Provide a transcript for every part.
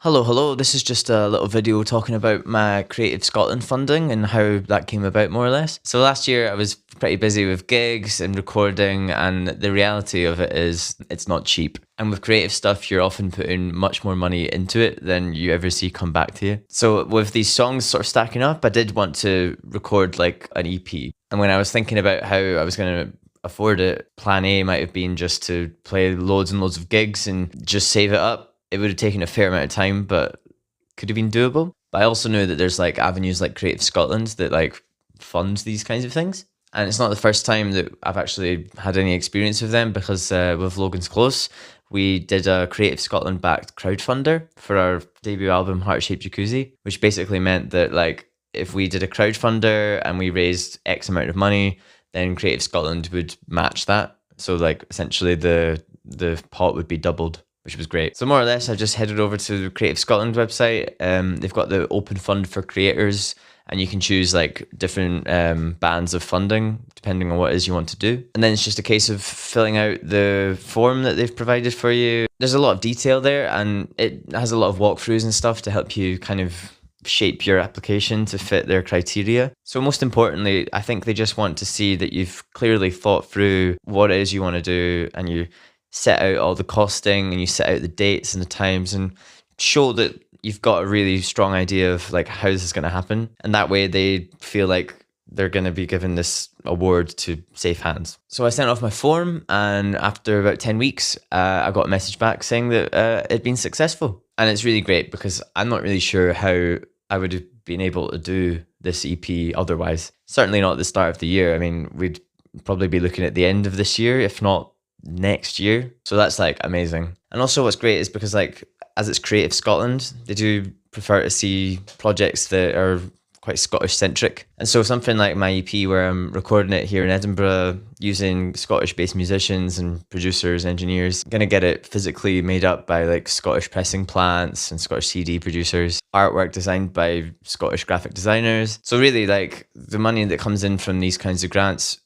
Hello, hello. This is just a little video talking about my Creative Scotland funding and how that came about, more or less. So last year I was pretty busy with gigs and recording, and the reality of it is it's not cheap. And with creative stuff, you're often putting much more money into it than you ever see come back to you. So with these songs sort of stacking up, I did want to record like an EP. And when I was thinking about how I was going to afford it, plan A might have been just to play loads and loads of gigs and just save it up. It would have taken a fair amount of time, but could have been doable. But I also know that there's like avenues like Creative Scotland that like fund these kinds of things. And it's not the first time that I've actually had any experience with them, because with Logan's Close, we did a Creative Scotland backed crowdfunder for our debut album Heart Shaped Jacuzzi, which basically meant that like if we did a crowdfunder and we raised X amount of money, then Creative Scotland would match that. So like essentially the pot would be doubled, which was great. So more or less, I just headed over to the Creative Scotland website. They've got the open fund for creators, and you can choose like different bands of funding depending on what it is you want to do. And then it's just a case of filling out the form that they've provided for you. There's a lot of detail there, and it has a lot of walkthroughs and stuff to help you kind of shape your application to fit their criteria. So most importantly, I think they just want to see that you've clearly thought through what it is you want to do, and you set out all the costing and you set out the dates and the times and show that you've got a really strong idea of like how this is going to happen. And that way they feel like they're going to be given this award to safe hands. So I sent off my form, and after about 10 weeks, I got a message back saying that it'd been successful. And it's really great because I'm not really sure how I would have been able to do this EP otherwise. Certainly not at the start of the year. I mean, we'd probably be looking at the end of this year, if not next year. So that's like amazing. And also what's great is because like as it's Creative Scotland, they do prefer to see projects that are quite Scottish centric. And so something like my EP, where I'm recording it here in Edinburgh using Scottish based musicians and producers, engineers, gonna get it physically made up by like Scottish pressing plants and Scottish CD producers, artwork designed by Scottish graphic designers. So really like the money that comes in from these kinds of grants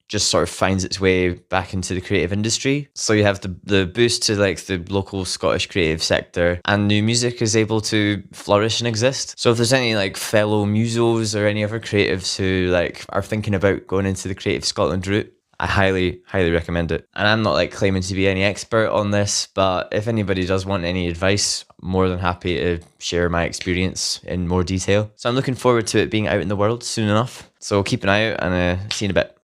just sort of finds its way back into the creative industry. So you have the boost to like the local Scottish creative sector, and new music is able to flourish and exist. So if there's any like fellow musos or any other creatives who like are thinking about going into the Creative Scotland route, I highly recommend it. And I'm not like claiming to be any expert on this, but if anybody does want any advice, more than happy to share my experience in more detail. So I'm looking forward to it being out in the world soon enough. So keep an eye out, and see you in a bit.